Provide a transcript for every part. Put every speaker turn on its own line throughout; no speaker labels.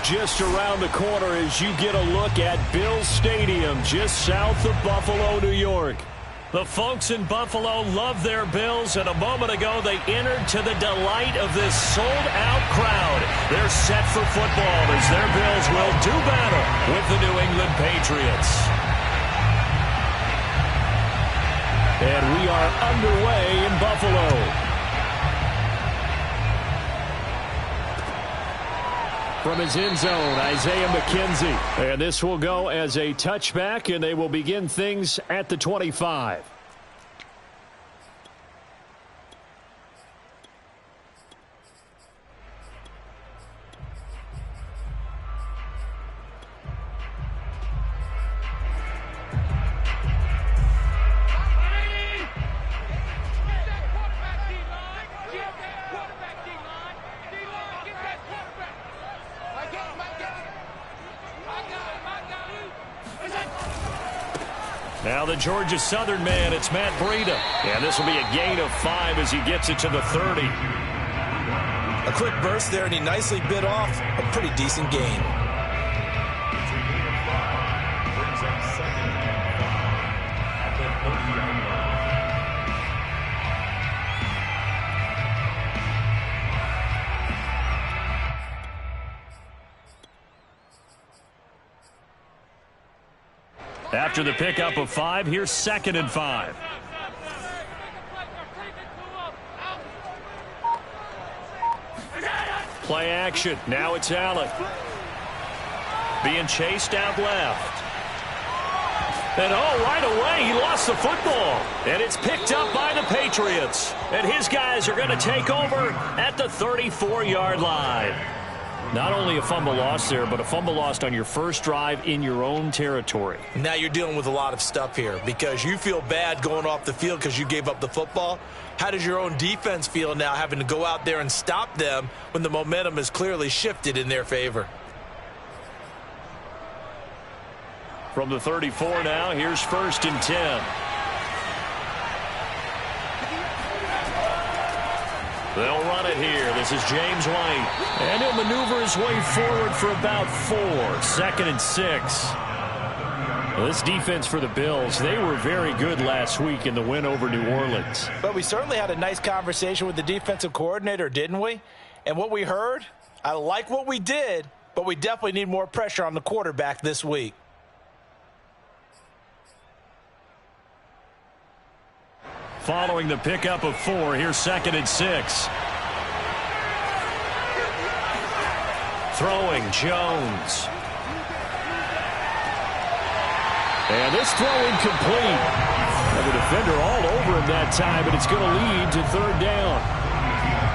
just around the corner as you get a look at Bills Stadium just south of Buffalo, New York. The folks in Buffalo love their Bills, and a moment ago they entered to the delight of this sold-out crowd. They're set for football as their Bills will do battle with the New England Patriots. And we are underway in Buffalo. From his end zone, Isaiah McKenzie. And this will go as a touchback, and they will begin things at the 25. Now the Georgia Southern man, it's Matt Breida. And this will be a gain of 5 as he gets it to the 30.
A quick burst there, and he nicely bit off a pretty decent gain.
After the pickup of 5, here's 2nd and 5. Play action. Now it's Allen. Being chased out left. And right away he lost the football. And it's picked up by the Patriots. And his guys are going to take over at the 34-yard line. Not only a fumble loss there, but a fumble lost on your first drive in your own territory.
Now you're dealing with a lot of stuff here because you feel bad going off the field because you gave up the football. How does your own defense feel now having to go out there and stop them when the momentum has clearly shifted in their favor?
From the 34 now, here's 1st and 10. They'll run it here. This is James White. And he'll maneuver his way forward for about 4. 2nd and 6. Well, this defense for the Bills, they were very good last week in the win over New Orleans.
But we certainly had a nice conversation with the defensive coordinator, didn't we? And what we heard, I like what we did, but we definitely need more pressure on the quarterback this week.
Following the pickup of 4, here's 2nd and 6. Throwing, Jones. And this throw incomplete. And the defender all over him that time, but it's going to lead to 3rd down.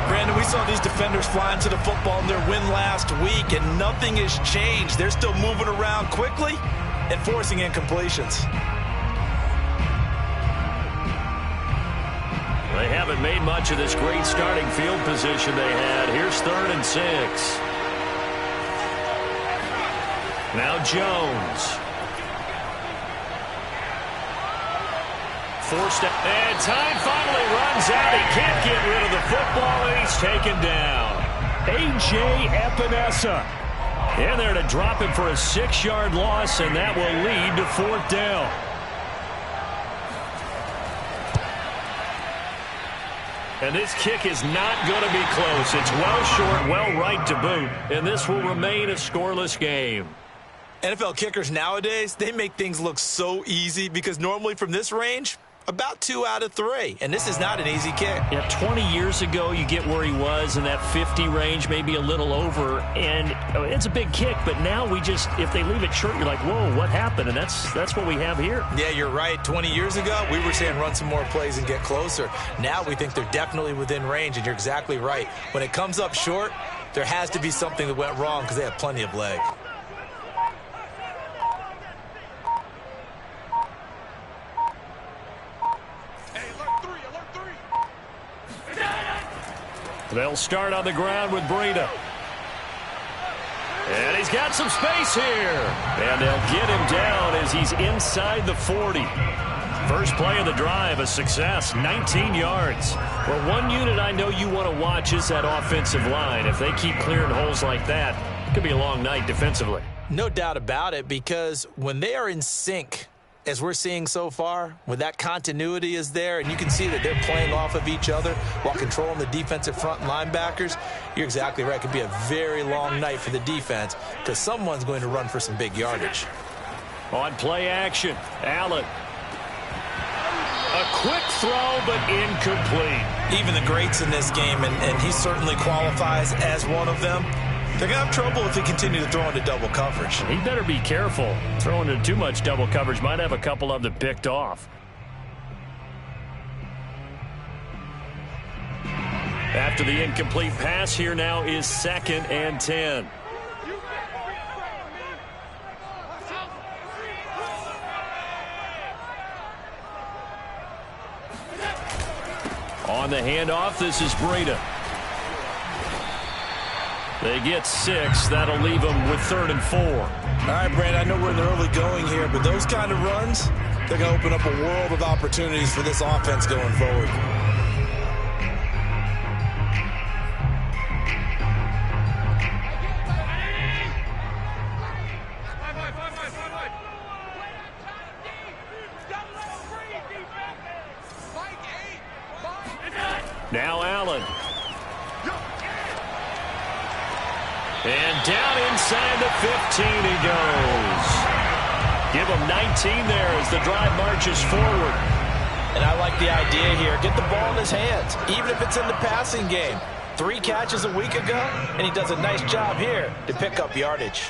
Brandon, we saw these defenders flying to the football in their win last week, and nothing has changed. They're still moving around quickly and forcing incompletions.
They haven't made much of this great starting field position they had. Here's 3rd and 6. Now Jones. Forced out. And time finally runs out. He can't get rid of the football, and he's taken down. A.J. Epinesa in there to drop him for a 6-yard loss, and that will lead to 4th down. And this kick is not going to be close. It's well short, well right to boot. And this will remain a scoreless game.
NFL kickers nowadays, they make things look so easy because normally from this range, about 2 out of 3. And this is not an easy kick.
Yeah, 20 years ago, you get where he was in that 50 range, maybe a little over. And it's a big kick, but now we just, if they leave it short, you're like, whoa, what happened? And that's what we have here.
Yeah, you're right. 20 years ago, we were saying run some more plays and get closer. Now we think they're definitely within range, and you're exactly right. When it comes up short, there has to be something that went wrong because they have plenty of leg.
They'll start on the ground with Breida. And he's got some space here. And they'll get him down as he's inside the 40. First play of the drive, a success, 19 yards. Well, one unit I know you want to watch is that offensive line. If they keep clearing holes like that, Could be a long night defensively.
No doubt about it, because when they are in sync, as we're seeing so far, when that continuity is there and you can see that they're playing off of each other while controlling the defensive front and linebackers, you're exactly right. It could be a very long night for the defense because someone's going to run for some big yardage.
On play action, Allen. A quick throw, but incomplete.
Even the greats in this game, and he certainly qualifies as one of them, they're going to have trouble if they continue to throw into double coverage.
He better be careful. Throwing into too much double coverage might have a couple of them picked off. After the incomplete pass, here now is 2nd and 10. On the handoff, this is Breida. They get 6. That'll leave them with 3rd and 4.
All right, Brad, I know we're in the early going here, but those kind of runs, they're going to open up a world of opportunities for this offense going forward.
Now Allen. And down inside the 15 he goes. Give him 19 there as the drive marches forward.
And I like the idea here. Get the ball in his hands, even if it's in the passing game. 3 catches a week ago, and he does a nice job here to pick up yardage.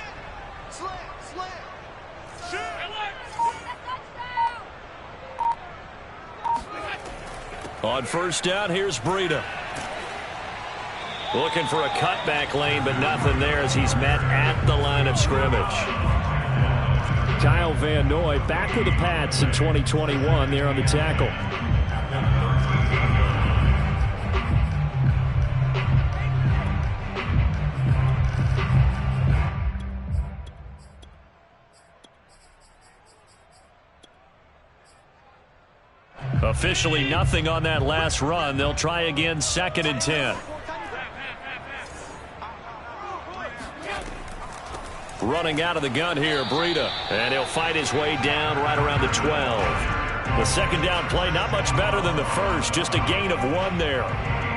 On first down, here's Breida. Looking for a cutback lane, but nothing there as he's met at the line of scrimmage. Kyle Van Noy back with the Pats in 2021 there on the tackle. Officially nothing on that last run. They'll try again, 2nd and 10. Running out of the gun here, Breida. And he'll fight his way down right around the 12. The 2nd down play, not much better than the first. Just a gain of 1 there.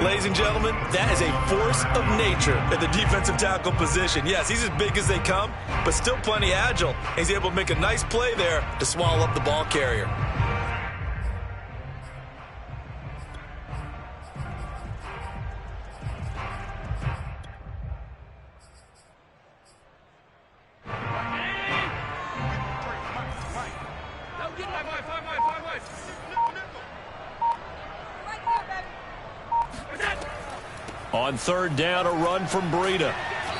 Ladies and gentlemen, that is a force of nature at the defensive tackle position. Yes, he's as big as they come, but still plenty agile. He's able to make a nice play there to swallow up the ball carrier.
On 3rd down, a run from Breida.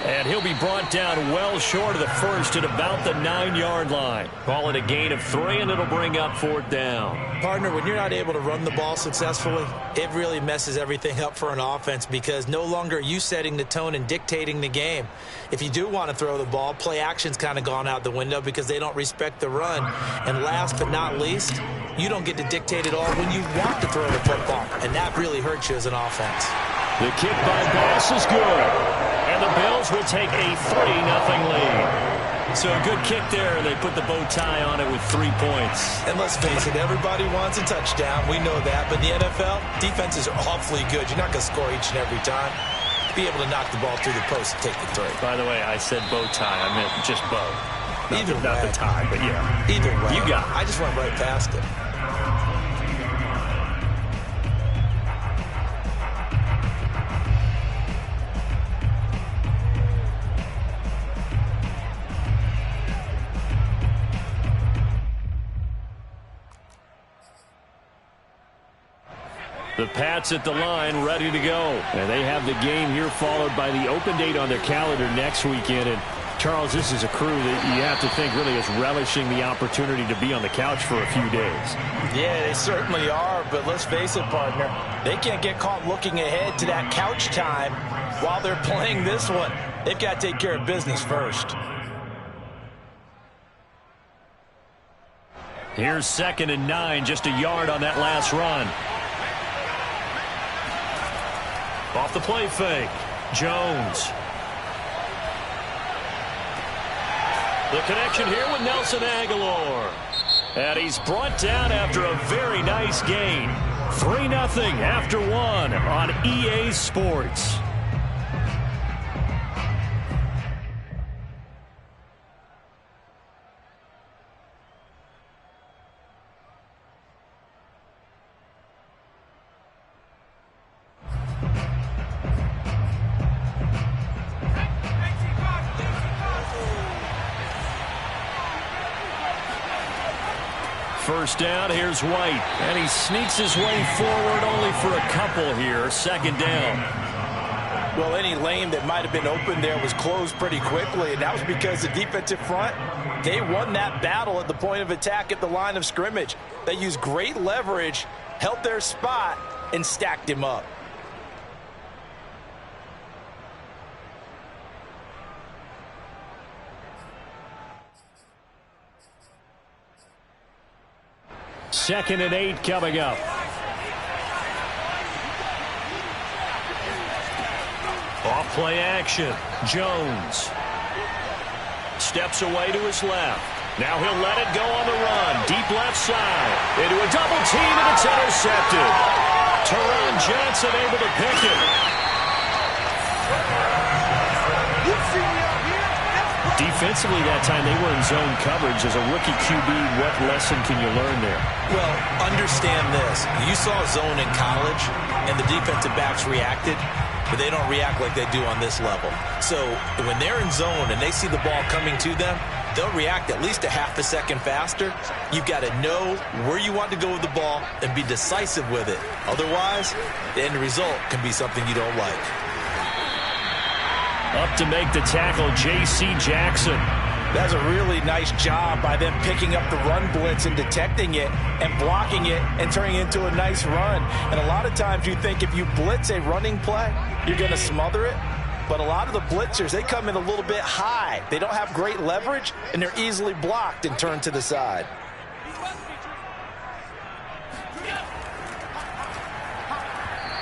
And he'll be brought down well short of the first at about the 9-yard line. Call it a gain of 3, and it'll bring up 4th down.
Partner, when you're not able to run the ball successfully, it really messes everything up for an offense because no longer are you setting the tone and dictating the game. If you do want to throw the ball, play action's kind of gone out the window because they don't respect the run. And last but not least, you don't get to dictate it all when you want to throw the football, and that really hurts you as an offense.
The kick by Bass is good. And the Bills will take a 3-0 lead. So a good kick there. They put the bow tie on it with 3 points.
And let's face it, everybody wants a touchdown. We know that. But in the NFL, defenses are awfully good. You're not going to score each and every time. Be able to knock the ball through the post and take the 3.
By the way, I said bow tie. I meant just bow. Not the tie, but yeah.
Either way.
You got it.
I just went right past it.
The Pats at the line, ready to go. And they have the game here followed by the open date on their calendar next weekend. And, Charles, this is a crew that you have to think really is relishing the opportunity to be on the couch for a few days.
Yeah, they certainly are. But let's face it, partner, they can't get caught looking ahead to that couch time while they're playing this one. They've got to take care of business first.
Here's 2nd and 9, just a yard on that last run. Off the play fake, Jones. The connection here with Nelson Aguilar. And he's brought down after a very nice gain. 3-0 after one on EA Sports. First down, here's White, and he sneaks his way forward only for a couple here. Second down.
Well, any lane that might have been open there was closed pretty quickly, and that was because the defensive front, they won that battle at the point of attack at the line of scrimmage. They used great leverage, held their spot, and stacked him up.
Second and 8 coming up. Off play action. Jones steps away to his left. Now he'll let it go on the run. Deep left side. Into a double team, and it's intercepted. Teron Johnson able to pick it. Defensively that time, they were in zone coverage. As a rookie QB, what lesson can you learn there?
Well, understand this. You saw zone in college, and the defensive backs reacted, but they don't react like they do on this level. So when they're in zone and they see the ball coming to them, they'll react at least a half a second faster. You've got to know where you want to go with the ball and be decisive with it. Otherwise, the end result can be something you don't like.
Up to make the tackle, J.C. Jackson.
That's a really nice job by them picking up the run blitz and detecting it and blocking it and turning it into a nice run. And a lot of times you think if you blitz a running play, you're going to smother it. But a lot of the blitzers, they come in a little bit high. They don't have great leverage, and they're easily blocked and turned to the side.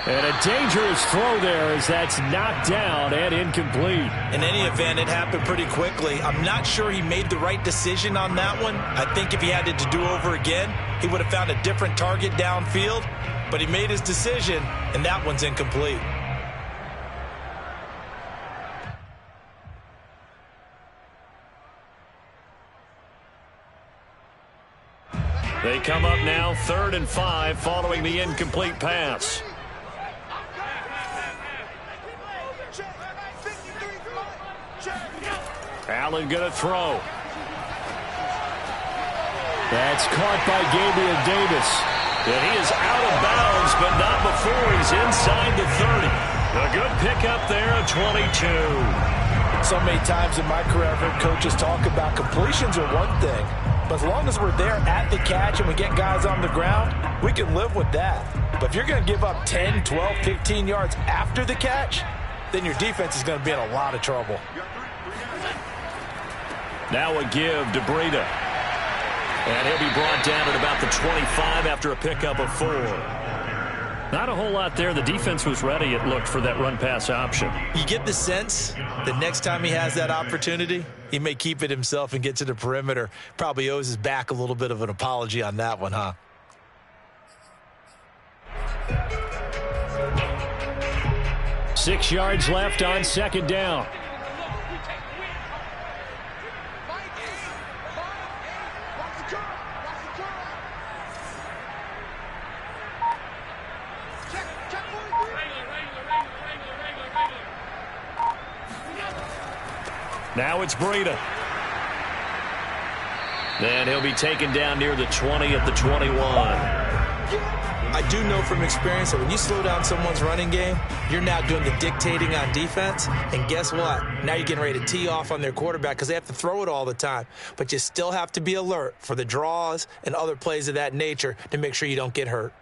And a dangerous throw there as that's knocked down and incomplete.
In any event, it happened pretty quickly. I'm not sure he made the right decision on that one. I think if he had it to do over again, he would have found a different target downfield. But he made his decision, and that one's incomplete.
They come up now 3rd and 5 following the incomplete pass. Allen going to throw. That's caught by Gabriel Davis. And he is out of bounds, but not before he's inside the 30. A good pickup there at 22.
So many times in my career, I've heard coaches talk about completions are one thing. But as long as we're there at the catch and we get guys on the ground, we can live with that. But if you're going to give up 10, 12, 15 yards after the catch, then your defense is going to be in a lot of trouble.
Now a give to Breida. And he'll be brought down at about the 25 after a pickup of 4. Not a whole lot there. The defense was ready, it looked, for that run-pass option.
You get the sense that next time he has that opportunity, he may keep it himself and get to the perimeter. Probably owes his back a little bit of an apology on that one, huh?
Six yards left on second down. Now it's Breida. And he'll be taken down near the 20 at the 21.
I do know from experience that when you slow down someone's running game, you're now doing the dictating on defense. And guess what? Now you're getting ready to tee off on their quarterback because they have to throw it all the time. But you still have to be alert for the draws and other plays of that nature to make sure you don't get hurt.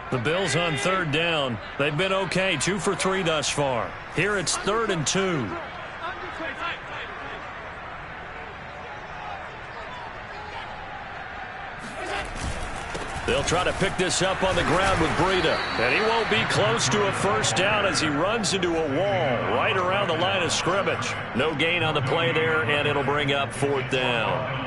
The Bills on 3rd down. They've been okay, 2 for 3 thus far. Here it's 3rd and 2. They'll try to pick this up on the ground with Breida. And he won't be close to a first down as he runs into a wall right around the line of scrimmage. No gain on the play there, and it'll bring up 4th down.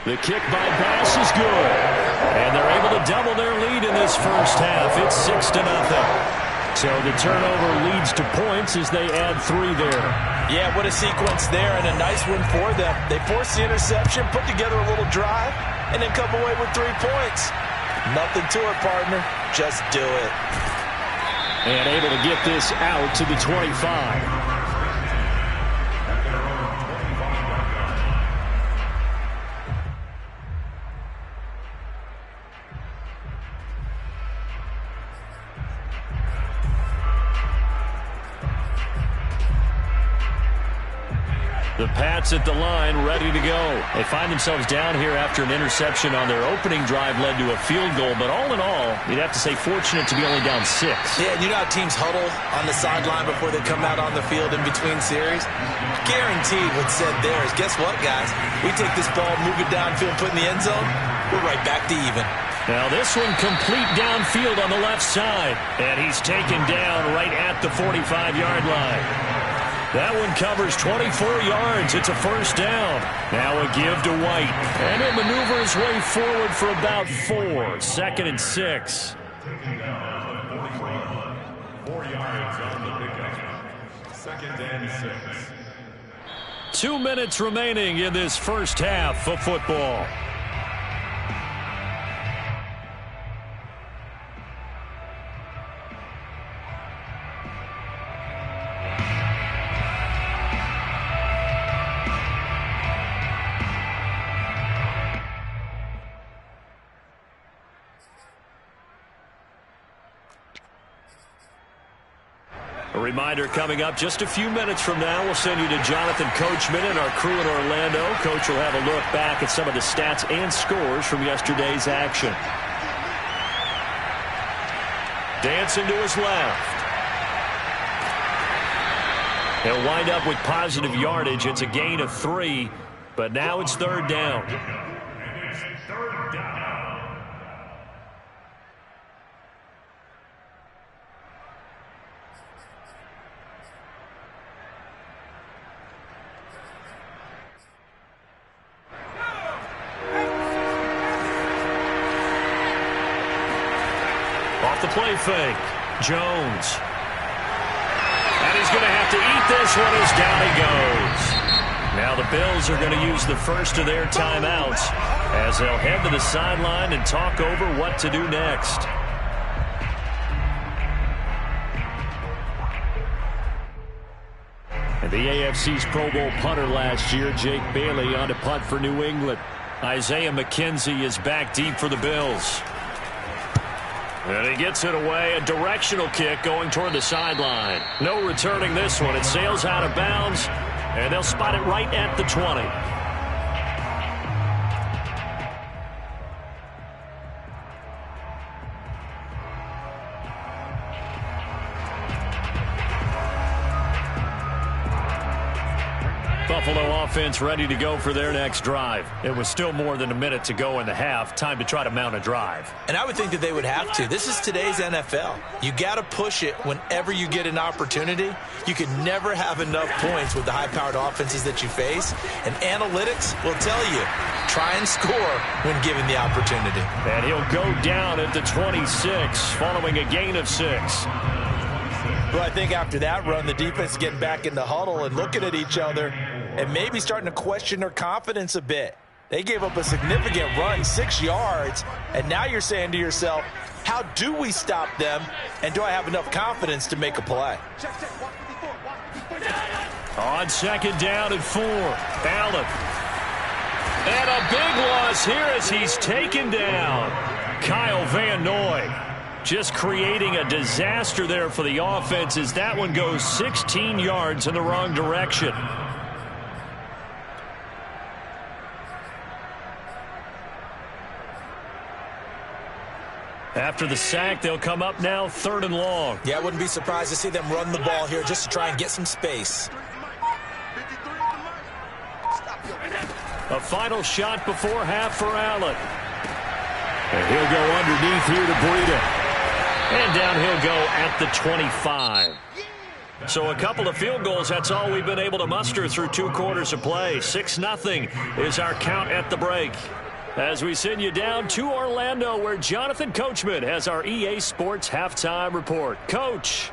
The kick by Bass is good. And they're able to double their lead in this first half. It's 6-0. So the turnover leads to points as they add 3 there.
Yeah, what a sequence there, and a nice one for them. They force the interception, put together a little drive, and then come away with 3 points. Nothing to it, partner. Just do it.
And able to get this out to the 25. The Pats at the line, ready to go. They find themselves down here after an interception on their opening drive led to a field goal. But all in all, you'd have to say fortunate to be only down 6.
Yeah, you know how teams huddle on the sideline before they come out on the field in between series? Guaranteed what's said there is, guess what, guys? We take this ball, move it downfield, put in the end zone, we're right back to even.
Now this one complete downfield on the left side. And he's taken down right at the 45-yard line. That one covers 24 yards. It's a first down. Now a give to White. And he'll maneuver his way forward for about 4. 2nd and 6.
4 yards on the pickup. 2nd and 6.
2 minutes remaining in this first half of football. A reminder coming up just a few minutes from now. We'll send you to Jonathan Coachman and our crew in Orlando. Coach will have a look back at some of the stats and scores from yesterday's action. Dancing to his left. He'll wind up with positive yardage. It's a gain of 3, but now it's 3rd down.
And it's 3rd down.
Off the play fake, Jones. And he's going to have to eat this one as down he goes. Now the Bills are going to use the first of their timeouts as they'll head to the sideline and talk over what to do next. And the AFC's Pro Bowl punter last year, Jake Bailey, on to punt for New England. Isaiah McKenzie is back deep for the Bills. And he gets it away. A directional kick going toward the sideline. No returning this one. It sails out of bounds, and they'll spot it right at the 20. Buffalo offense ready to go for their next drive. It was still more than a minute to go in the half. Time to try to mount a drive.
And I would think that they would have to. This is today's NFL. You got to push it whenever you get an opportunity. You can never have enough points with the high-powered offenses that you face. And analytics will tell you, try and score when given the opportunity.
And he'll go down at the 26 following a gain of 6.
Well, I think after that run, the defense is getting back in the huddle and looking at each other and maybe starting to question their confidence a bit. They gave up a significant run, 6 yards, and now you're saying to yourself, how do we stop them, and do I have enough confidence to make a play?
On 2nd down and 4, Allen. And a big loss here as he's taken down. Kyle Van Noy just creating a disaster there for the offense as that one goes 16 yards in the wrong direction. After the sack, they'll come up now 3rd and long.
Yeah, I wouldn't be surprised to see them run the ball here just to try and get some space.
A final shot before half for Allen. And he'll go underneath here to Breida. And down he'll go at the 25. So a couple of field goals, that's all we've been able to muster through 2 quarters of play. 6-0 is our count at the break. As we send you down to Orlando, where Jonathan Coachman has our EA Sports Halftime Report. Coach.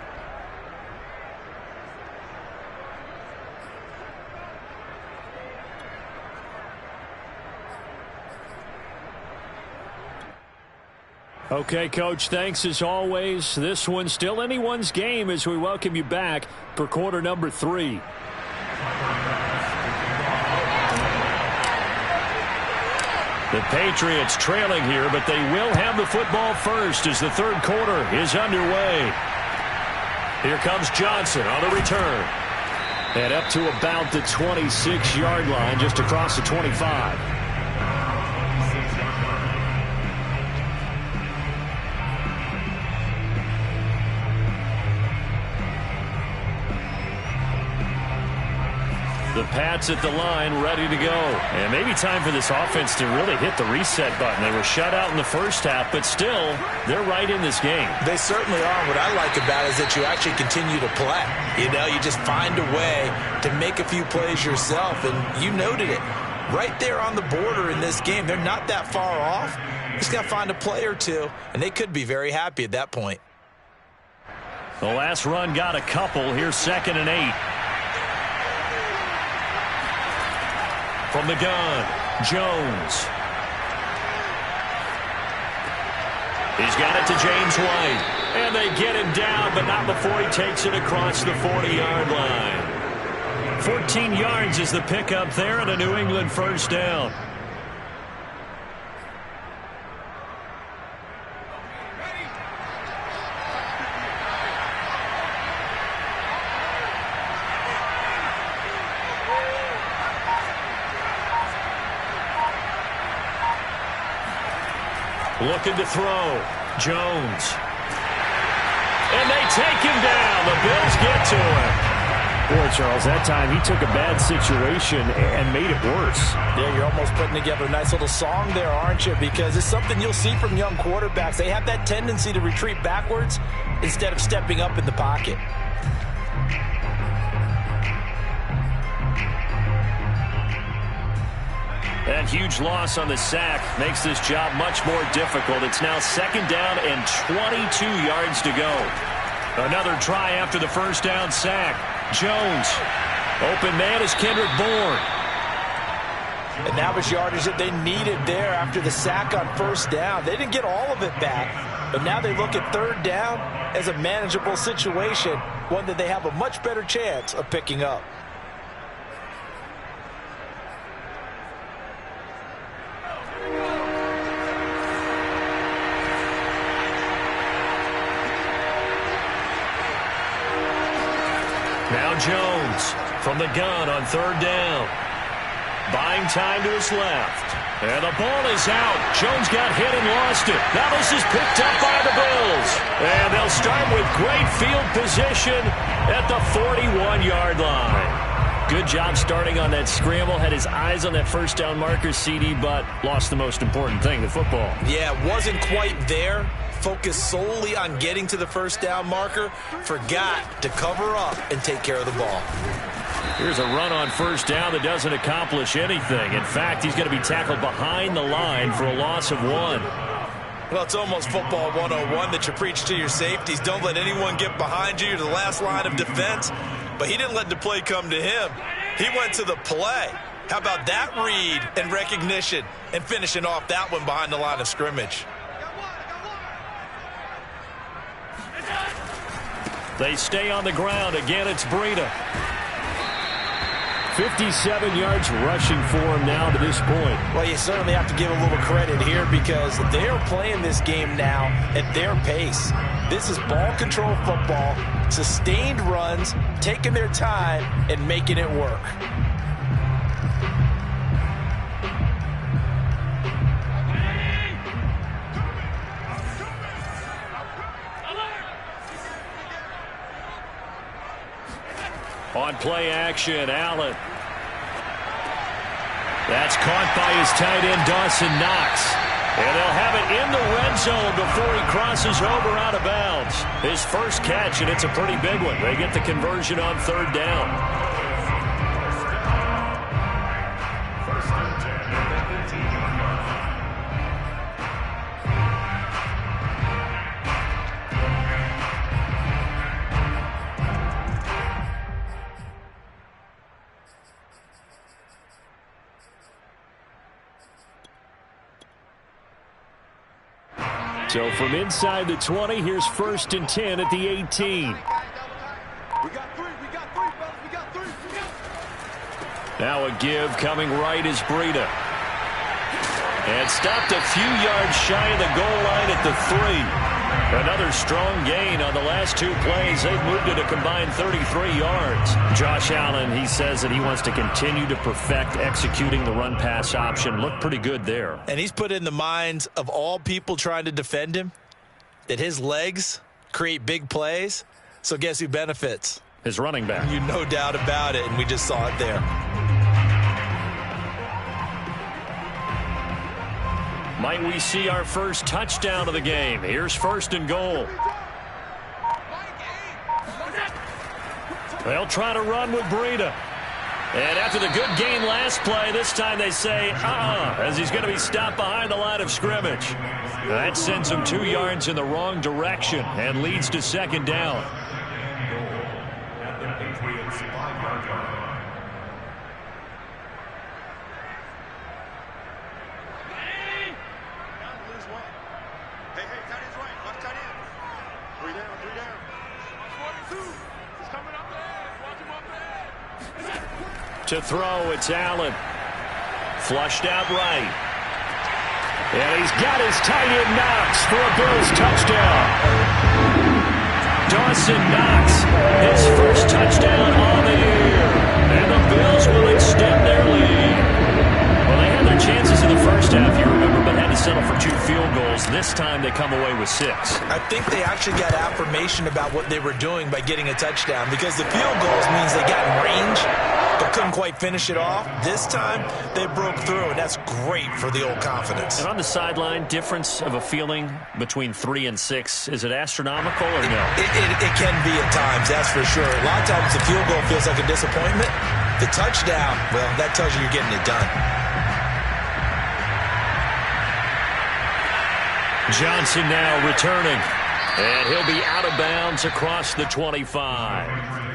Okay, Coach, thanks as always. This one's still anyone's game as we welcome you back for quarter number 3. The Patriots trailing here, but they will have the football first as the 3rd quarter is underway. Here comes Johnson on the return. And up to about the 26-yard line, just across the 25. The Pats at the line, ready to go. And maybe time for this offense to really hit the reset button. They were shut out in the first half, but still, they're right in this game.
They certainly are. What I like about it is that you actually continue to play. You know, you just find a way to make a few plays yourself, and you noted it. Right there on the border in this game, they're not that far off. Just got to find a play or two, and they could be very happy at that point.
The last run got a couple. Here's 2nd and 8. From the gun, Jones. He's got it to James White. And they get him down, but not before he takes it across the 40-yard line. 14 yards is the pickup there, and a New England first down. Looking to throw. Jones. And they take him down. The Bills get to him. Boy, Charles, that time he took a bad situation and made it worse.
Yeah, you're almost putting together a nice little song there, aren't you? Because it's something you'll see from young quarterbacks. They have that tendency to retreat backwards instead of stepping up in the pocket.
That huge loss on the sack makes this job much more difficult. It's now 2nd down and 22 yards to go. Another try after the first down sack. Jones. Open man is Kendrick Bourne.
And that was yardage that they needed there after the sack on first down. They didn't get all of it back, but now they look at 3rd down as a manageable situation, one that they have a much better chance of picking up.
Now Jones from the gun on 3rd down. Buying time to his left. And the ball is out. Jones got hit and lost it. Now this is picked up by the Bills. And they'll start with great field position at the 41-yard line. Good job starting on that scramble. Had his eyes on that first down marker, CD, but lost the most important thing, the football.
Yeah, wasn't quite there. Focused solely on getting to the first down marker. Forgot to cover up and take care of the ball.
Here's a run on first down that doesn't accomplish anything. In fact, he's going to be tackled behind the line for a loss of 1.
Well, it's almost football 101 that you preach to your safeties. Don't let anyone get behind you. You're the last line of defense. But he didn't let the play come to him. He went to the play. How about that read and recognition and finishing off that one behind the line of scrimmage?
They stay on the ground. Again, it's Breida. 57 yards rushing for him now to this point.
Well, you certainly have to give a little credit here because they're playing this game now at their pace. This is ball control football, sustained runs, taking their time and making it work.
On play action, Allen. That's caught by his tight end, Dawson Knox. And they'll have it in the red zone before he crosses over out of bounds. His first catch, and it's a pretty big one. They get the conversion on third down. So from inside the 20, here's 1st and 10 at the 18.
We got three.
Now a give coming right is Breida. And stopped a few yards shy of the goal line at the 3. Another strong gain on the last 2 plays. They've moved it a combined 33 yards. Josh Allen, he says that he wants to continue to perfect executing the run-pass option. Looked pretty good there.
And he's put in the minds of all people trying to defend him that his legs create big plays. So guess who benefits?
His running back.
You no doubt about it, and we just saw it there.
Might we see our first touchdown of the game? Here's 1st and goal. They'll try to run with Breida. And after the good gain last play, this time they say, as he's going to be stopped behind the line of scrimmage. That sends him 2 yards in the wrong direction and leads to 2nd down.
At the Patriots 5-yard line.
To throw, it's Allen. Flushed out right. And he's got his tight end Knox for a Bills touchdown. Dawson Knox, his first touchdown on the year. And the Bills will extend their lead. Well, they had their chances in the first half, you remember, but had to settle for 2 field goals. This time they come away with 6.
I think they actually got affirmation about what they were doing by getting a touchdown, because the field goals means they got in range but couldn't quite finish it off. This time, they broke through, and that's great for the old confidence.
And on the sideline, difference of a feeling between 3 and 6, is it astronomical or no?
It can be at times, that's for sure. A lot of times the field goal feels like a disappointment. The touchdown, well, that tells you you're getting it done.
Johnson now returning. And he'll be out of bounds across the 25.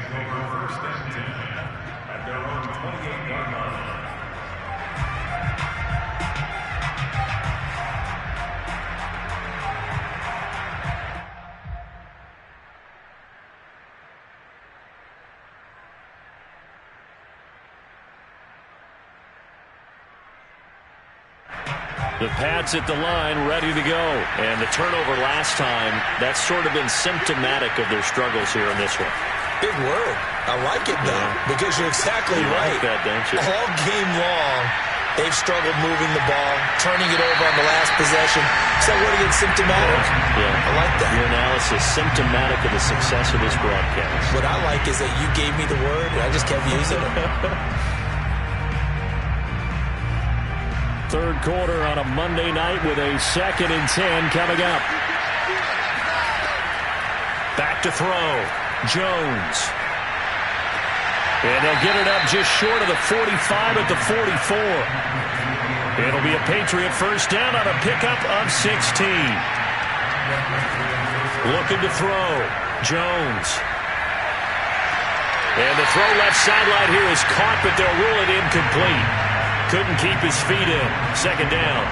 The Pats at the line, ready to go. And the turnover last time, that's sort of been symptomatic of their struggles here in this one.
Big word. I like it, though, because you're exactly right.
Like that, don't you?
All game long, they've struggled moving the ball, turning it over on the last possession. Is that word again, symptomatic?
Yeah.
I like that.
Your analysis, symptomatic of the success of this broadcast.
What I like is that you gave me the word, and I just kept using it.
Third quarter on a Monday night with a 2nd and 10 coming up. Back to throw. Jones. And they'll get it up just short of the 45 at the 44. It'll be a Patriot first down on a pickup of 16. Looking to throw. Jones. And the throw left sideline here is caught, but they'll rule it incomplete. Couldn't keep his feet in. 2nd down.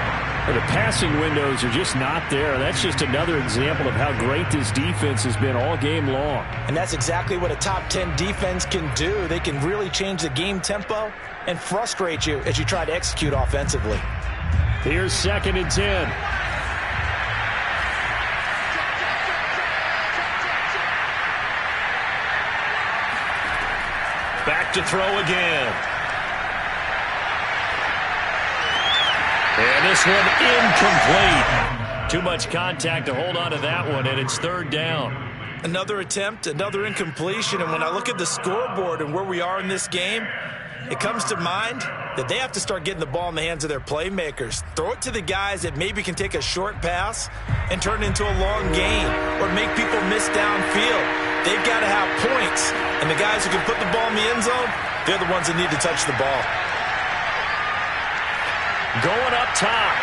The passing windows are just not there. That's just another example of how great this defense has been all game long.
And that's exactly what a top 10 defense can do. They can really change the game tempo and frustrate you as you try to execute offensively.
Here's 2nd and 10. Back to throw again. And this one incomplete. Too much contact to hold on to that one, and it's 3rd down.
Another attempt, another incompletion, and when I look at the scoreboard and where we are in this game, it comes to mind that they have to start getting the ball in the hands of their playmakers. Throw it to the guys that maybe can take a short pass and turn it into a long gain or make people miss downfield. They've got to have points, and the guys who can put the ball in the end zone, they're the ones that need to touch the ball.
Going up top.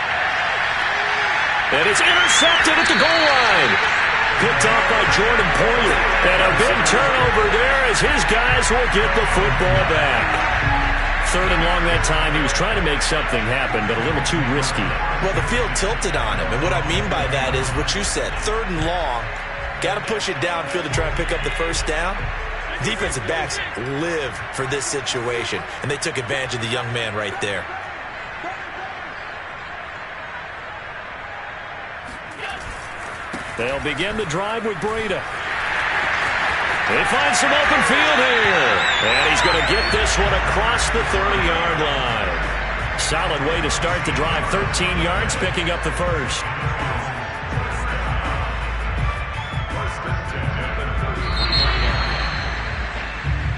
And it's intercepted at the goal line. Picked off by Jordan Poyer. And a big turnover there as his guys will get the football back. 3rd and long that time. He was trying to make something happen, but a little too risky.
Well, the field tilted on him, and what I mean by that is what you said. 3rd and long, got to push it downfield to try and pick up the first down. Defensive backs live for this situation, and they took advantage of the young man right there.
They'll begin the drive with Breida. They find some open field here. And he's going to get this one across the 30-yard line. Solid way to start the drive. 13 yards, picking up the first.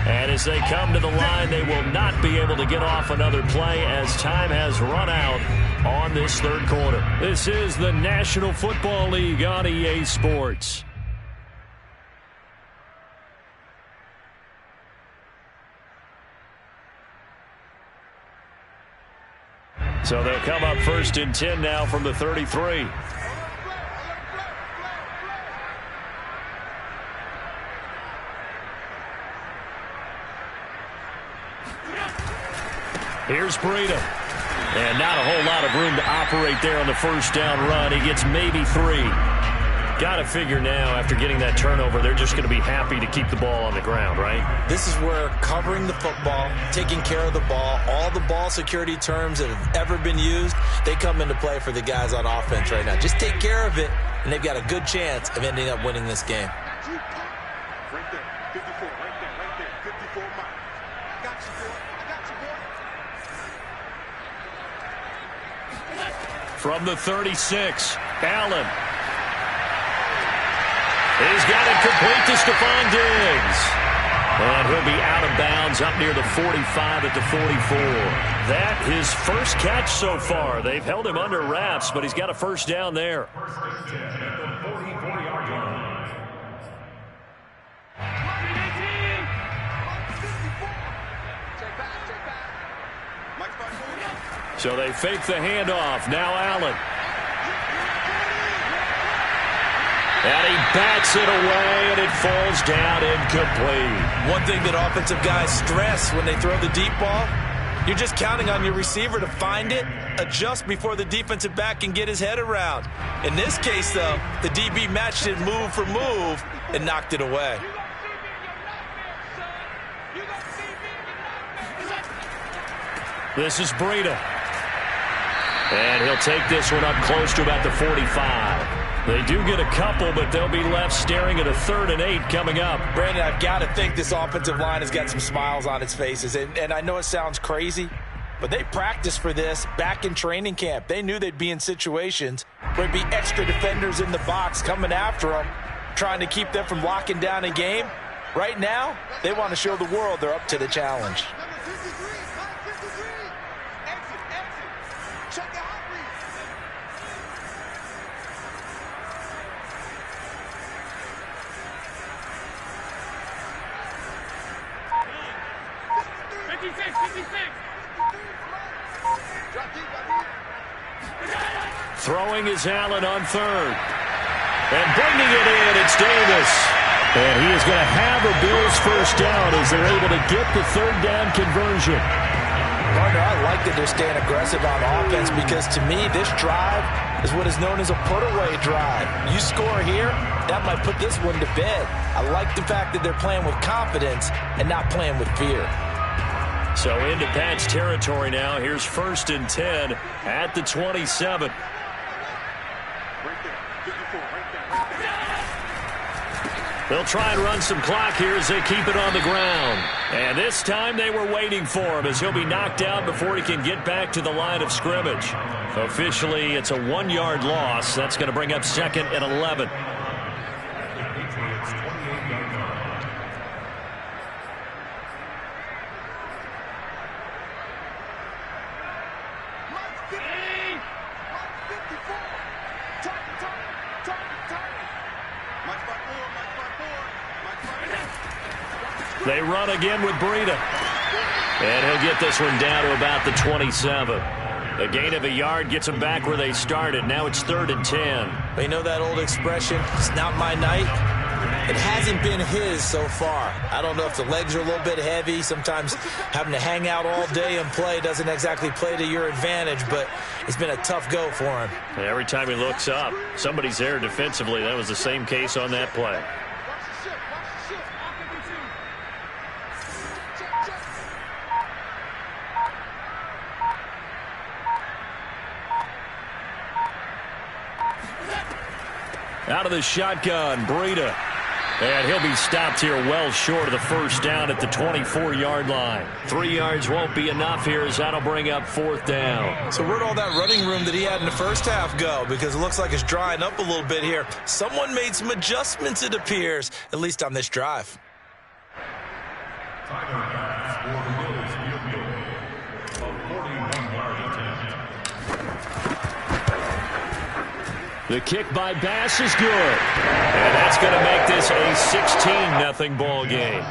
And as they come to the line, they will not be able to get off another play as time has run out on this 3rd quarter. This is the National Football League on EA Sports. So they'll come up 1st and 10 now from the 33. Here's Breida. And not a whole lot of room to operate there on the first down run. He gets maybe 3. Got to figure now, after getting that turnover, they're just going to be happy to keep the ball on the ground, right?
This is where covering the football, taking care of the ball, all the ball security terms that have ever been used, they come into play for the guys on offense right now. Just take care of it, and they've got a good chance of ending up winning this game.
Right there, 54, right there, 54 Mike. Got you, boy. I got you, boy.
From the 36, Allen. He's got it complete to Stephon Diggs. And he'll be out of bounds up near the 45 at the 44. That his first catch so far. They've held him under wraps, but he's got a first down there.
First and 10 at the 44-yard line.
So they fake the handoff. Now Allen. And he bats it away, and it falls down incomplete.
One thing that offensive guys stress when they throw the deep ball, you're just counting on your receiver to find it, adjust before the defensive back can get his head around. In this case, though, the DB matched it move for move and knocked it away.
This is Breida. And he'll take this one up close to about the 45. They do get a couple, but they'll be left staring at a 3rd and 8 coming up.
Brandon, I've got to think this offensive line has got some smiles on its faces. And I know it sounds crazy, but they practiced for this back in training camp. They knew they'd be in situations where there'd be extra defenders in the box coming after them, trying to keep them from locking down a game. Right now, they want to show the world they're up to the challenge.
Throwing is Allen on 3rd. And bringing it in, it's Davis. And he is going to have a Bills first down as they're able to get the 3rd down conversion.
Partner, I like that they're staying aggressive on offense because to me, this drive is what is known as a put-away drive. You score here, that might put this one to bed. I like the fact that they're playing with confidence and not playing with fear.
So into Pat's territory now. Here's 1st and 10 at the 27. They'll try and run some clock here as they keep it on the ground. And this time they were waiting for him as he'll be knocked out before he can get back to the line of scrimmage. Officially, it's a 1-yard loss. That's going to bring up 2nd and 11. They run again with Breida. And he'll get this one down to about the 27. A gain of a yard gets them back where they started. Now it's 3rd and 10.
You know that old expression, it's not my night? It hasn't been his so far. I don't know if the legs are a little bit heavy. Sometimes having to hang out all day and play doesn't exactly play to your advantage, but it's been a tough go for him.
And every time he looks up, somebody's there defensively. That was the same case on that play. Out of the shotgun, Breida. And he'll be stopped here well short of the first down at the 24-yard line. 3 yards won't be enough here as that'll bring up 4th down.
So where'd all that running room that he had in the first half go? Because it looks like it's drying up a little bit here. Someone made some adjustments, it appears, at least on this drive.
Timeout for the Bills field goal. A 41-yard attempt.
The kick by Bass is good. And that's going to make this a 16-0 ball game.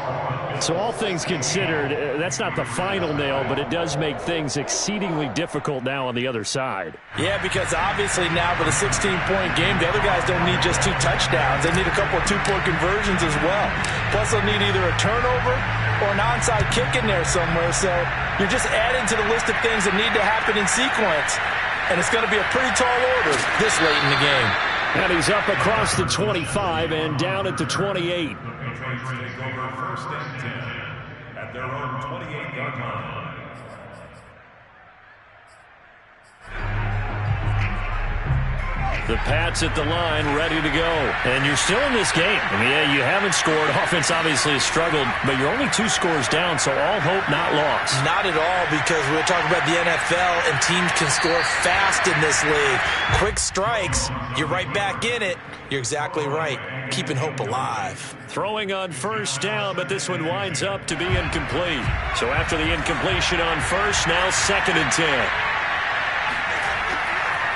So all things considered, that's not the final nail, but it does make things exceedingly difficult now on the other side.
Yeah, because obviously now with a 16-point game, the other guys don't need just 2 touchdowns. They need a couple of 2-point conversions as well. Plus they'll need either a turnover or an onside kick in there somewhere. So you're just adding to the list of things that need to happen in sequence. And it's going to be a pretty tall order this late in the game.
And he's up across the 25 and down at the 28.
The Patriots take over 1st and 10 at their own 28-yard line.
The Pats at the line, ready to go. And you're still in this game. I mean, yeah, you haven't scored. Offense obviously has struggled, but you're only 2 scores down, so all hope not lost.
Not at all, because we're talking about the NFL, and teams can score fast in this league. Quick strikes, you're right back in it. You're exactly right. Keeping hope alive.
Throwing on 1st down, but this one winds up to be incomplete. So after the incompletion on 1st, now 2nd and 10.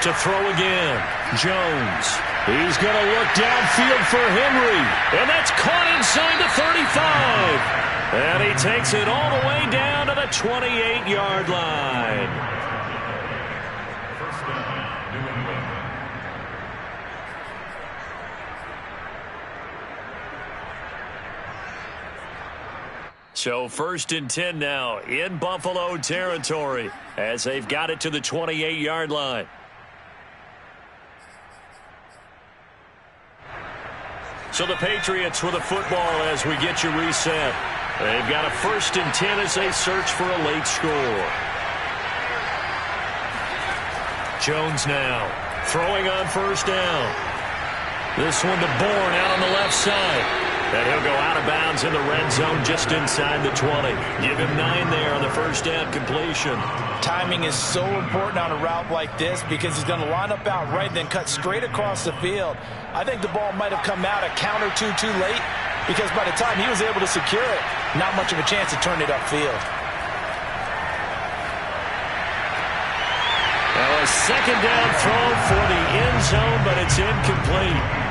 To throw again, Jones. He's going to look downfield for Henry. And that's caught inside the 35. And he takes it all the way down to the 28-yard line.
First down, New England.
So 1st and 10 now in Buffalo territory as they've got it to the 28-yard line. So the Patriots with a football as we get you reset. They've got a 1st and 10 as they search for a late score. Jones now throwing on 1st down. This one to Bourne out on the left side. And he'll go out of bounds in the red zone just inside the 20. Give him 9 there on the 1st down completion.
Timing is so important on a route like this because he's going to line up out right and then cut straight across the field. I think the ball might have come out a count or two too late because by the time he was able to secure it, not much of a chance to turn it upfield.
Now a 2nd down throw for the end zone, but it's incomplete.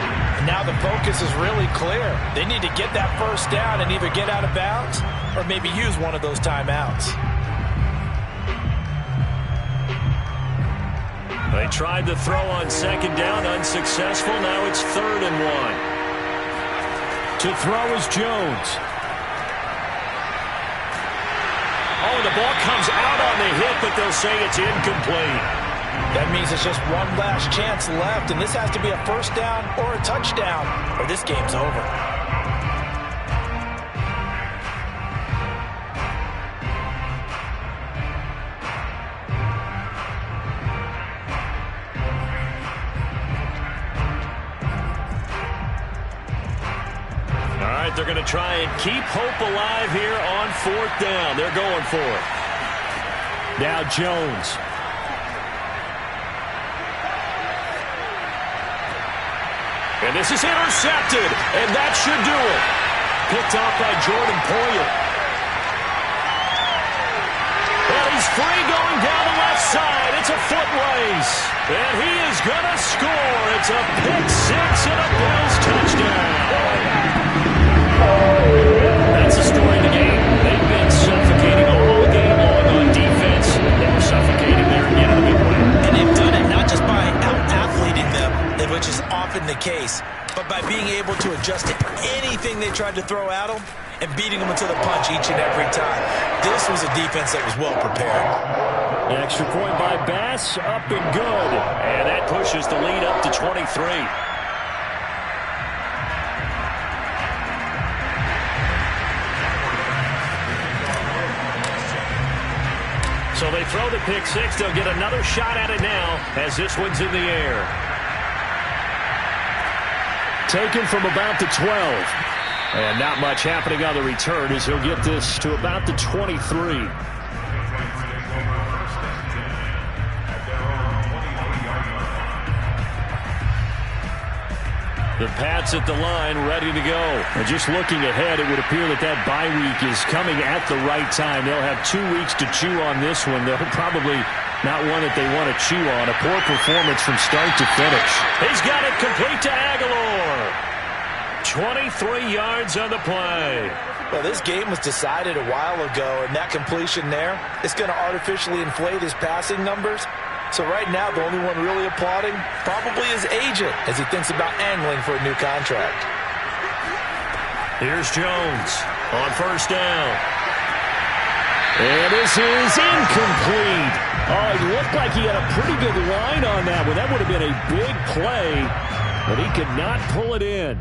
Now the focus is really clear. They need to get that 1st down and either get out of bounds or maybe use one of those timeouts.
They tried to throw on 2nd down, unsuccessful. Now it's 3rd and 1.
To throw is Jones.
Oh, the ball comes out on the hit, but they'll say it's incomplete.
That means it's just one last chance left, and this has to be a 1st down or a touchdown, or this game's over.
They're going to try and keep hope alive here on 4th down. They're going for it.
Now Jones.
And this is intercepted, and that should do it. Picked off by Jordan Poyer. And he's free going down the left side. It's a foot race. And he is going to score. It's a pick 6 and a Bills touchdown. That's a story
to throw at them and beating them to the punch each and every time. This was a defense that was well prepared.
An extra point by Bass, up and good.
And that pushes the lead up to 23. So they throw the pick six. They'll get another shot at it now as this one's in the air.
Taken from about the 12. And not much happening on the return as he'll get this to about the 23.
The Pats at the line, ready to go.
And just looking ahead, it would appear that that bye week is coming at the right time. They'll have 2 weeks to chew on this one. They'll probably not one that they want to chew on. A poor performance from start to finish.
He's got it complete to Aguilar. 23 yards on the play.
Well, this game was decided a while ago, and that completion there, it's going to artificially inflate his passing numbers. So right now, the only one really applauding probably his agent as he thinks about angling for a new contract.
Here's Jones on first down.
And this is incomplete. Oh, it looked like he had a pretty good line on that one. That would have been a big play, but he could not pull it in.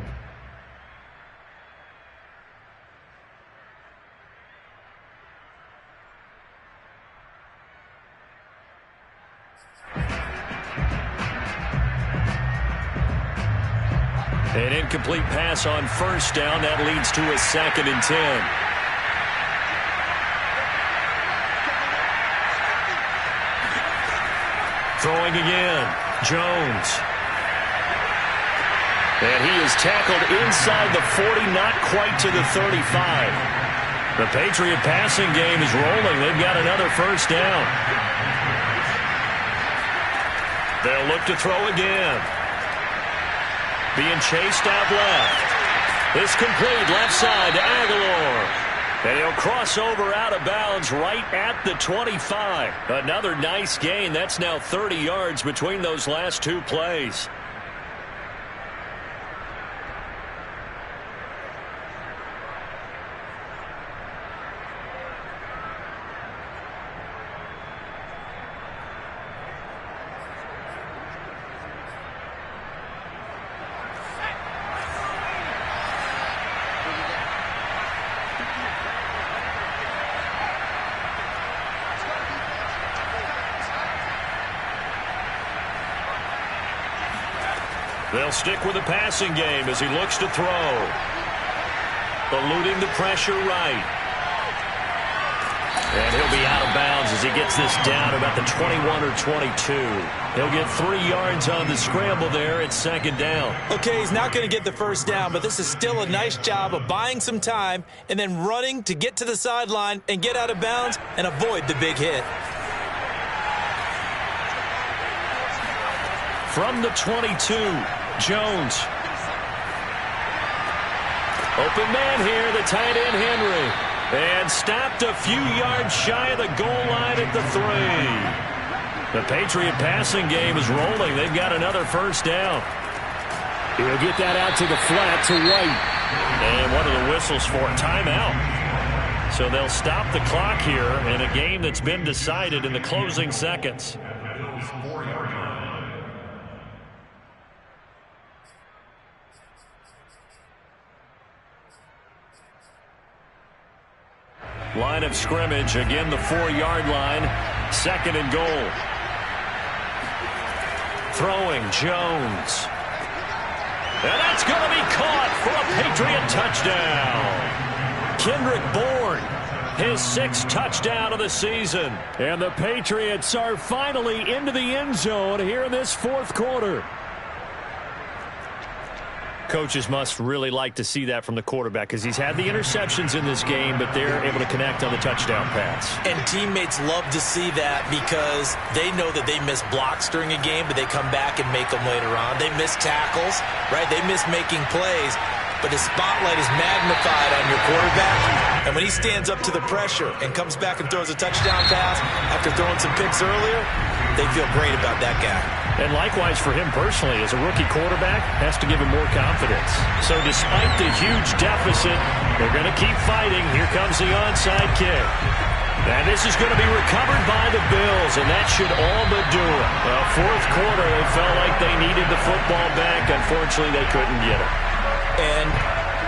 An incomplete pass on first down. That leads to a 2nd and 10. Throwing again. Jones. And he is tackled inside the 40, not quite to the 35. The Patriot passing game is rolling. They've got another first down. They'll look to throw again. Being chased out left. It's complete left side to Aguilar. And he'll cross over out of bounds right at the 25. Another nice gain. That's now 30 yards between those last 2 plays. They'll stick with the passing game as he looks to throw. Eluding the pressure right. And he'll be out of bounds as he gets this down about the 21 or 22. He'll get 3 yards on the scramble there at 2nd down.
Okay, he's not going to get the first down, but this is still a nice job of buying some time and then running to get to the sideline and get out of bounds and avoid the big hit.
From the 22, Jones. Open man here, the tight end Henry. And stopped a few yards shy of the goal line at the 3. The Patriot passing game is rolling. They've got another first down.
He'll get that out to the flat to White.
And what are the whistles for? Timeout. So they'll stop the clock here in a game that's been decided in the closing seconds. Line of scrimmage, again the 4-yard line, 2nd and goal. Throwing, Jones. And that's going to be caught for a Patriot touchdown. Kendrick Bourne, his 6th touchdown of the season.
And the Patriots are finally into the end zone here in this 4th quarter.
Coaches must really like to see that from the quarterback because he's had the interceptions in this game, but they're able to connect on the touchdown pass.
And teammates love to see that because they know that they miss blocks during a game, but they come back and make them later on. They miss tackles, right? They miss making plays. but the spotlight is magnified on your quarterback. And when he stands up to the pressure and comes back and throws a touchdown pass after throwing some picks earlier, they feel great about that guy.
And likewise for him personally, as a rookie quarterback, has to give him more confidence. So despite the huge deficit, they're going to keep fighting. Here comes the onside kick. And this is going to be recovered by the Bills, and that should all but do it. Well, fourth quarter, they felt like they needed the football back. Unfortunately, they couldn't get it.
And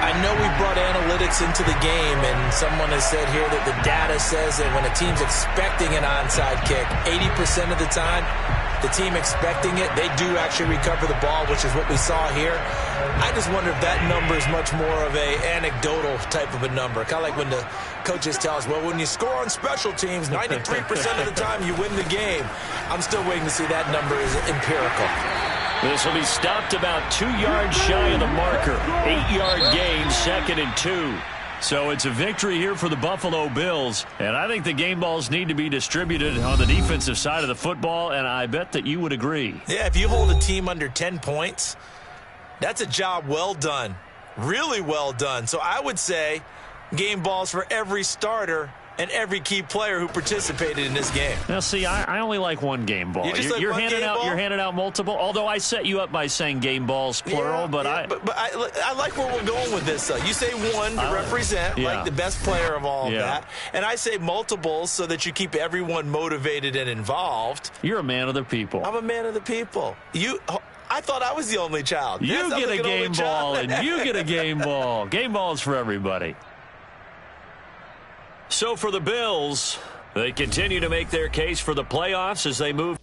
I know we brought analytics into the game, and someone has said here that the data says that when a team's expecting an onside kick, 80% of the time, the team expecting it, they do actually recover the ball, which is what we saw here. I just wonder if that number is much more of a anecdotal type of a number. Kind of like when the coaches tell us, well, when you score on special teams, 93% of the time you win the game. I'm still waiting to see that number is empirical.
This will be stopped about 2 yards shy of the marker. 8-yard gain, 2nd and 2. So it's a victory here for the Buffalo Bills, and I think the game balls need to be distributed on the defensive side of the football, and I bet that you would agree.
Yeah, if you hold a team under 10 points, that's a job well done, really well done. So I would say game balls for every starter and every key player who participated in this game.
Now, see, I only like one game ball. You're handing out multiple. Although I set you up by saying game balls plural, but
I like where we're going with this. You say one to represent like the best player of all of that, and I say multiples so that you keep everyone motivated and involved.
You're a man of the people.
I'm a man of the people. I thought I was the only child.
You get a game ball, and you get a game ball. Game balls for everybody. So for the Bills, they continue to make their case for the playoffs as they move.